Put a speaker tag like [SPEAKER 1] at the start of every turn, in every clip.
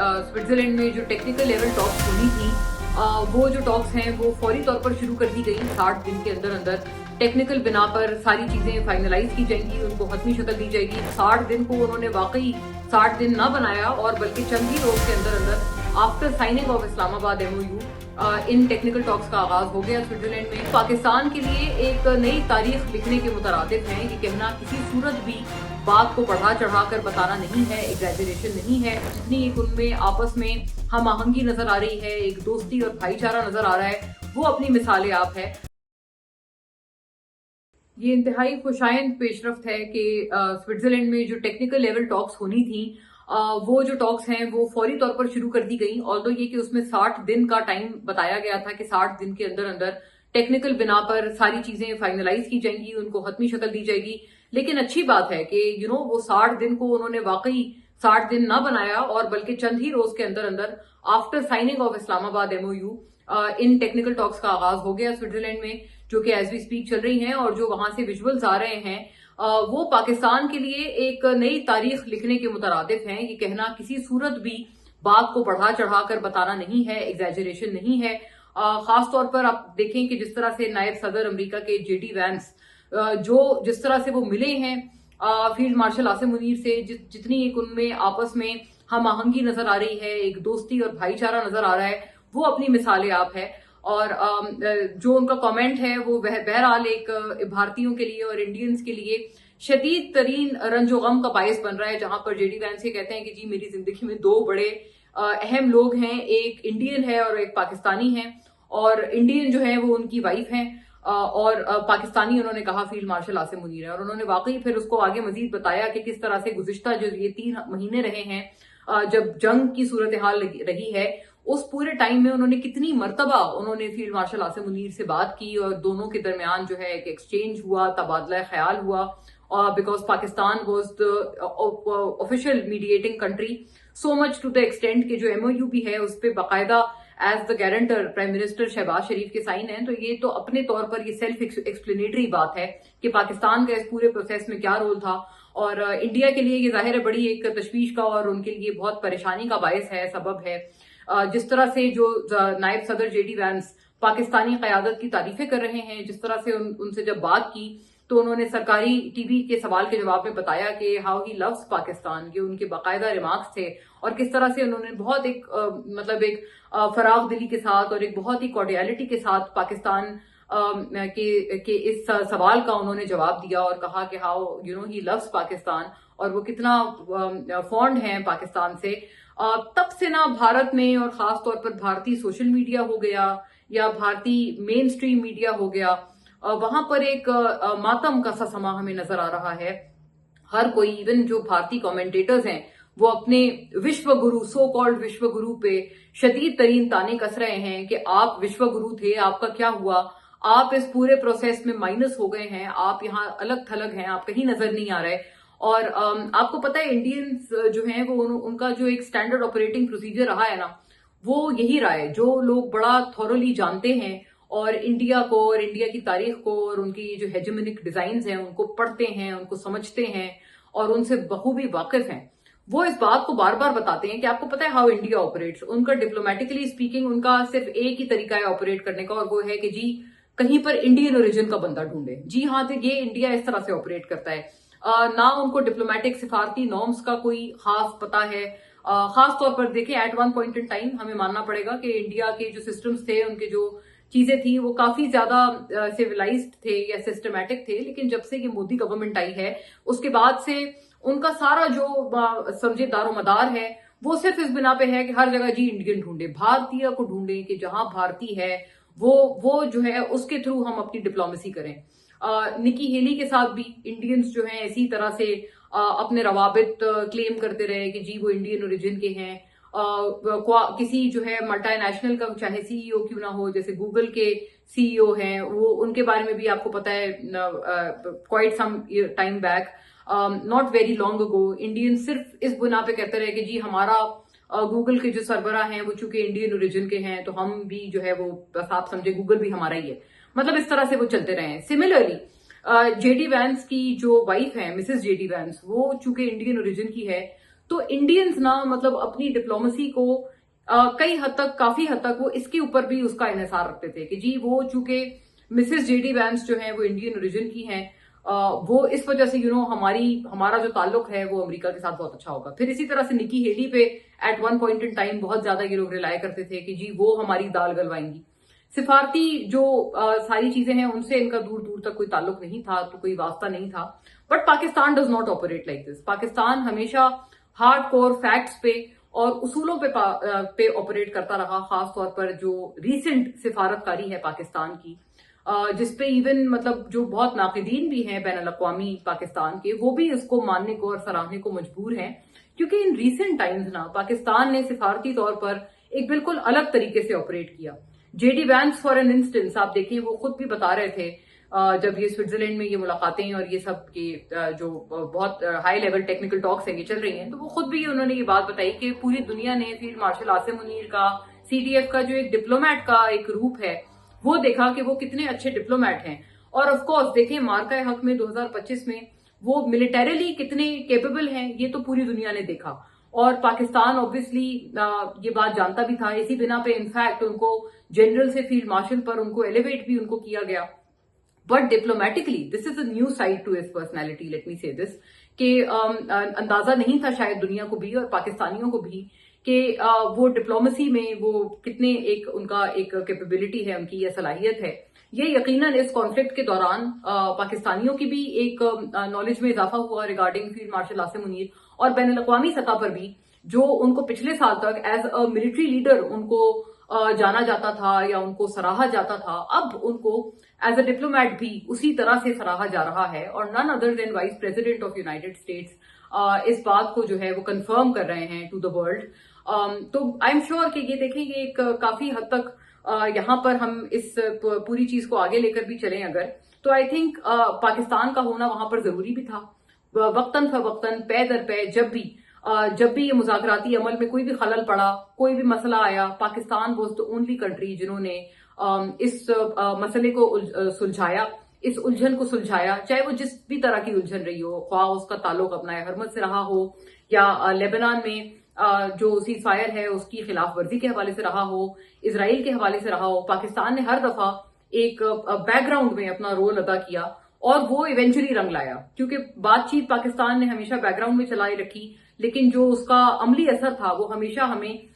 [SPEAKER 1] Switzerland में जो technical level talks होनी थी वो जो टॉक्स हैं वो फौरी तौर पर शुरू कर दी गई। 60 दिन के अंदर अंदर टेक्निकल बिना पर सारी चीजें फाइनलाइज की जाएंगी, उनको हतमी शक्ल दी जाएगी। 60 दिन को उन्होंने वाकई 60 दिन ना बनाया और बल्कि चंद ही रोज के अंदर अंदर after signing off Islamabad MOU इन टेक्निकल टॉक्स का आगाज हो गया स्विट्जरलैंड में। पाकिस्तान के लिए एक नई तारीख लिखने के मुतरादिफ है। ये कहना किसी सूरत भी बात को बढ़ा चढ़ा कर बताना नहीं है, एग्जैजरेशन नहीं है। जितनी एक उनमें आपस में हम आहंगी नजर आ रही है, एक दोस्ती और भाईचारा नजर आ रहा है, वो अपनी मिसाल आप है। ये इंतहाई खुशाइंद पेशरफ्त है कि स्विट्जरलैंड में जो टेक्निकल लेवल टॉक्स होनी थी वो जो टॉक्स हैं वो फौरी तौर पर शुरू कर दी गई। ऑल्दो ये कि उसमें 60 दिन का टाइम बताया गया था कि 60 दिन के अंदर अंदर टेक्निकल बिना पर सारी चीजें फाइनलाइज की जाएंगी, उनको हतमी शक्ल दी जाएगी। लेकिन अच्छी बात है कि वो 60 दिन को उन्होंने वाकई 60 दिन ना बनाया और बल्कि चंद ही रोज के अंदर अंदर after signing off Islamabad MOU इन टेक्निकल टॉक्स का आगाज हो गया स्विट्जरलैंड में, जो कि एज वी स्पीक चल रही हैं। और जो वहां से विजुअल्स आ रहे हैं वो पाकिस्तान के लिए एक नई तारीख लिखने के मुतरादिफ हैं। ये कहना किसी सूरत भी बात को बढ़ा चढ़ा कर बताना नहीं है, एग्जैजरेशन नहीं है। खास तौर पर आप देखें कि जिस तरह से नायब सदर अमेरिका के JD वैंस जिस तरह से वो मिले हैं फील्ड मार्शल आसिम मुनीर से, जितनी एक उनमें आपस में हम आहंगी नजर आ रही है, एक दोस्ती और भाईचारा नजर आ रहा है, वो अपनी मिसाल आप है। और जो उनका कमेंट है वो बहरहाल एक भारतीयों के लिए और इंडियंस के लिए शदीद तरीन रंजो गम का बायस बन रहा है। जहां पर JD वैंस ये कहते हैं कि जी मेरी जिंदगी में दो बड़े अहम लोग हैं, एक इंडियन है और एक पाकिस्तानी है। और इंडियन जो है वो उनकी वाइफ हैं और पाकिस्तानी उन्होंने कहा फील्ड मार्शल आसिम मुनीर है। और उन्होंने वाकई फिर उसको आगे मजीद बताया कि किस तरह से गुज़िश्ता जो ये 3 महीने रहे हैं जब जंग की सूरत हाल रही है, उस पूरे टाइम में उन्होंने कितनी मर्तबा उन्होंने फील्ड मार्शल आसिम मुनीर से बात की और दोनों के दरमियान जो है एक एक्सचेंज हुआ, तबादला ख्याल हुआ। Because Pakistan was the official mediating country, so much to the extent कि जो MOU भी है उस पर बाकायदा as the guarantor prime minister Shahbaz Sharif के साइन हैं। तो ये तो अपने तौर पर ये सेल्फ एक्सप्लेनेटरी बात है कि पाकिस्तान का इस पूरे प्रोसेस में क्या रोल था। और इंडिया के लिए ये जाहिर है बड़ी एक तशवीश का और उनके लिए बहुत परेशानी का बायस है, सबब है। जिस तरह से जो नायब सदर JD वैंस पाकिस्तानी क़यादत की तारीफें कर रहे हैं, जिस तरह से उनसे जब बात की तो उन्होंने सरकारी TV के सवाल के जवाब में बताया कि हाउ ही लव्स पाकिस्तान, ये उनके बाकायदा रिमार्क्स थे। और किस तरह से उन्होंने बहुत एक मतलब एक फराग दिली के साथ और एक बहुत ही कॉर्डियलिटी के साथ पाकिस्तान के इस सवाल का उन्होंने जवाब दिया और कहा कि हाउ ही लव्स पाकिस्तान और वो कितना फॉन्ड हैं पाकिस्तान से। तब से ना भारत में और खास तौर पर भारतीय सोशल मीडिया हो गया या भारतीय मेन स्ट्रीम मीडिया हो गया, वहां पर एक मातम का सा समा हमें नजर आ रहा है। हर कोई, इवन जो भारतीय कमेंटेटर्स हैं, वो अपने विश्व गुरु, सो कॉल्ड विश्व गुरु पे शदीद तरीन ताने कस रहे हैं कि आप विश्व गुरु थे, आपका क्या हुआ, आप इस पूरे प्रोसेस में माइनस हो गए हैं, आप यहाँ अलग थलग हैं, आप कहीं नजर नहीं आ रहे। और आपको पता है इंडियंस जो हैं वो उनका जो एक स्टैंडर्ड ऑपरेटिंग प्रोसीजर रहा है ना, वो यही रहा है। जो लोग बड़ा थॉरोली जानते हैं और इंडिया को और इंडिया की तारीख को और उनकी जो हेजेमोनिक डिजाइन्स हैं उनको पढ़ते हैं, उनको समझते हैं और उनसे बखूबी वाकिफ हैं, वो इस बात को बार बार बताते हैं कि आपको पता है हाउ इंडिया ऑपरेट्स। उनका डिप्लोमेटिकली स्पीकिंग उनका सिर्फ एक ही तरीका है ऑपरेट करने का, और वो है कि जी कहीं पर इंडियन ओरिजिन का बंदा ढूंढे। जी हाँ, तो ये इंडिया इस तरह से ऑपरेट करता है। ना उनको डिप्लोमेटिक सिफारती नॉर्म्स का कोई खास पता है। खास तौर पर देखें at one point in time हमें मानना पड़ेगा कि इंडिया के जो सिस्टम्स थे, उनके जो चीजें थी वो काफी ज्यादा सिविलाइज्ड थे या सिस्टमैटिक थे। लेकिन जब से ये मोदी गवर्नमेंट आई है उसके बाद से उनका सारा जो समझे दारोमदार है वो सिर्फ इस बिना पे है कि हर जगह जी इंडियन ढूंढे, भारतीय को ढूंढे, कि जहां भारतीय है वो जो है उसके थ्रू हम अपनी डिप्लोमेसी करें। निकी हेली के साथ भी इंडियंस जो हैं इसी तरह से अपने रवाबित क्लेम करते रहे कि जी वो इंडियन ओरिजिन के हैं। किसी जो है मल्टीनेशनल का चाहे CEO क्यों ना हो, जैसे गूगल के CEO हैं, वो उनके बारे में भी आपको पता है quite some time back, not very long ago, Indian सिर्फ इस बुना पे कहते रहे कि जी हमारा गूगल के जो सरबरा हैं वो चूंकि इंडियन ओरिजिन के हैं तो हम भी जो है वो बस आप समझे गूगल भी हमारा ही है। मतलब इस तरह से वो चलते रहे हैं। सिमिलरली JD वैंस की जो वाइफ है मिसेस JD वैंस, वो चूंकि इंडियन ओरिजिन की है तो इंडियंस ना मतलब अपनी डिप्लोमेसी को कई हद तक, काफी हद तक वो इसके ऊपर भी उसका इन्हिसार रखते थे कि जी वो चूंकि मिसेस जेडी वैंस जो है वो इंडियन ओरिजिन की हैं, वो इस वजह से हमारा जो ताल्लुक है वो अमेरिका के साथ बहुत अच्छा होगा। फिर इसी तरह से निकी हेली पे at one point in time बहुत ज्यादा ये लोग रिलाय करते थे कि जी वो हमारी दाल गलवाएंगी। सिफारती जो सारी चीजें हैं उनसे इनका दूर दूर तक कोई ताल्लुक नहीं था, तो कोई वास्ता नहीं था। But Pakistan does not operate like this. Pakistan हमेशा हार्ड कोर फैक्ट्स पे और उसूलों पे ऑपरेट करता रहा, खास तौर पर जो रीसेंट सिफारतकारी है पाकिस्तान की, जिसपे इवन मतलब जो बहुत नाकिदीन भी हैं बैन अल-अक़वामी पाकिस्तान के, वो भी इसको मानने को और सराहने को मजबूर हैं, क्योंकि इन रीसेंट टाइम्स ना पाकिस्तान ने सिफारती तौर पर एक बिल्कुल अलग तरीके से ऑपरेट किया। JD Vance for an instance आप देखिए, वो खुद भी बता रहे थे जब ये स्विट्जरलैंड में ये मुलाकातें और ये सब की जो बहुत हाई लेवल टेक्निकल टॉक्स है ये चल रही हैं, तो वो खुद भी उन्होंने ये बात बताई कि पूरी दुनिया ने फील्ड मार्शल आसिम मुनीर का, सीटीएफ का जो एक डिप्लोमेट का एक रूप है वो देखा कि वो कितने अच्छे डिप्लोमेट हैं। और ऑफ कोर्स देखें मार्का हक में 2025 में वो मिलिटरीली कितने केपेबल हैं ये तो पूरी दुनिया ने देखा। और पाकिस्तान ऑब्वियसली ये बात जानता भी था, इसी बिना पे इनफैक्ट उनको जनरल से फील्ड मार्शल पर उनको एलिवेट भी उनको किया गया। But diplomatically this is a new side to his personality, let me say this, कि अंदाजा नहीं था शायद दुनिया को भी और पाकिस्तानियों को भी कि वो डिप्लोमेसी में वो कितने एक उनका एक कैपेबिलिटी है, उनकी यह सलाहियत है। ये यकीनन इस कॉन्फ्लिक्ट के दौरान पाकिस्तानियों की भी एक नॉलेज में इजाफा हुआ regarding field marshal Asim Munir, और बैन अल-अक़वामी सतह पर भी जो उनको पिछले साल तक एज अ मिलिट्री लीडर उनको जाना जाता था या उनको सराहा जाता था, अब उनको एज अ डिप्लोमेट भी उसी तरह से सराहा जा रहा है। और none other than vice president of United States इस बात को जो है वो कंफर्म कर रहे हैं टू द वर्ल्ड। तो आई एम श्योर कि ये देखें ये एक काफी हद तक यहाँ पर हम इस पूरी चीज को आगे लेकर भी चलें अगर, तो आई थिंक पाकिस्तान का होना वहां पर जरूरी भी था। वक्तन फवक्तन पै दर पै जब भी ये मुज़ाकराती अमल में कोई भी खलल पड़ा, कोई भी मसला आया, Pakistan was the only country जिन्होंने इस मसले को सुलझाया, इस उलझन को सुलझाया, चाहे वो जिस भी तरह की उलझन रही हो, ख्वाह उसका ताल्लुक अपना हरमत से रहा हो या लेबनान में जो सीज फायर है उसकी खिलाफ वर्जी के हवाले से रहा हो, इसराइल के हवाले से रहा हो। पाकिस्तान ने हर दफा एक बैकग्राउंड में अपना रोल अदा किया और वो इवेंचुअली रंग लाया, क्योंकि बातचीत पाकिस्तान ने हमेशा बैकग्राउंड में चलाई रखी, लेकिन जो उसका अमली असर था वो हमेशा हमें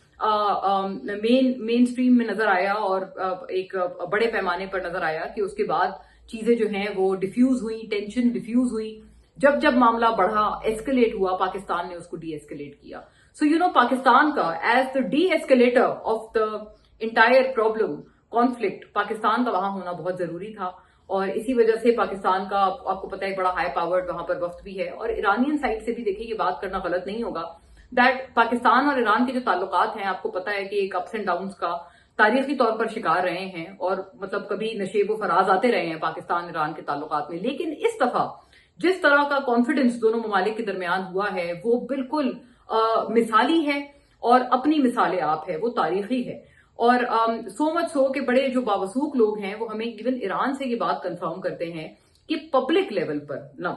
[SPEAKER 1] मेन स्ट्रीम में नजर आया और एक बड़े पैमाने पर नजर आया कि उसके बाद चीजें जो हैं वो डिफ्यूज हुई, टेंशन डिफ्यूज हुई। जब जब मामला बढ़ा, एस्केलेट हुआ, पाकिस्तान ने उसको डी एस्केलेट किया। सो पाकिस्तान का as the de-escalator of the entire problem conflict, Pakistan का वहां होना बहुत जरूरी था। और इसी वजह से पाकिस्तान का आपको पता है बड़ा हाई पावर्ड वहां पर वक्त भी है। और ईरानियन साइड से भी देखिए ये बात करना गलत नहीं होगा दैट पाकिस्तान और ईरान के जो ताल्लुकात हैं, आपको पता है कि एक अप्स एंड डाउन्स का तारीखी तौर पर शिकार रहे हैं और मतलब कभी नशेब व फराज आते रहे हैं पाकिस्तान ईरान के ताल्लुकात में। लेकिन इस दफा जिस तरह का कॉन्फिडेंस दोनों ममालिक के दरमियान हुआ है वो बिल्कुल मिसाली है और अपनी मिसाले आप है, वो तारीखी है। और सो मच सो के बड़े जो बावसूख लोग हैं वो हमें इवन ईरान से ये बात कंफर्म करते हैं कि पब्लिक लेवल पर ना,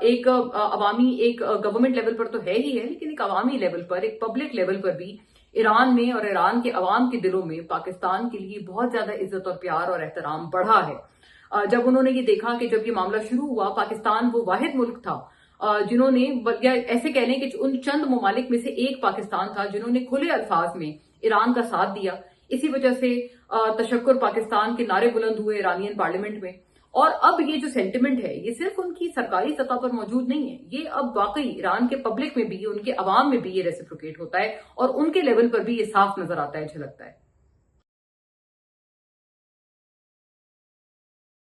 [SPEAKER 1] एक अवामी, एक गवर्नमेंट लेवल पर तो है ही है, लेकिन एक अवामी लेवल पर, एक पब्लिक लेवल पर भी ईरान में और ईरान के अवाम के दिलों में पाकिस्तान के लिए बहुत ज्यादा इज्जत और प्यार और एहतराम बढ़ा है। जब उन्होंने ये देखा कि जब ये मामला शुरू हुआ, पाकिस्तान वो वाहिद मुल्क था जिन्होंने, या ऐसे कह लें कि उन चंद ममालिक में से एक पाकिस्तान था जिन्होंने खुले अल्फाज में ईरान का साथ दिया। इसी वजह से तशक्कुर पाकिस्तान के नारे बुलंद हुए ईरानियन पार्लियामेंट में। और अब ये जो सेंटिमेंट है ये सिर्फ उनकी सरकारी सतह पर मौजूद नहीं है, ये अब वाकई ईरान के पब्लिक में भी, उनके अवाम में भी ये रेसिप्रोकेट होता है और उनके लेवल पर भी ये साफ नजर आता है, झलकता है।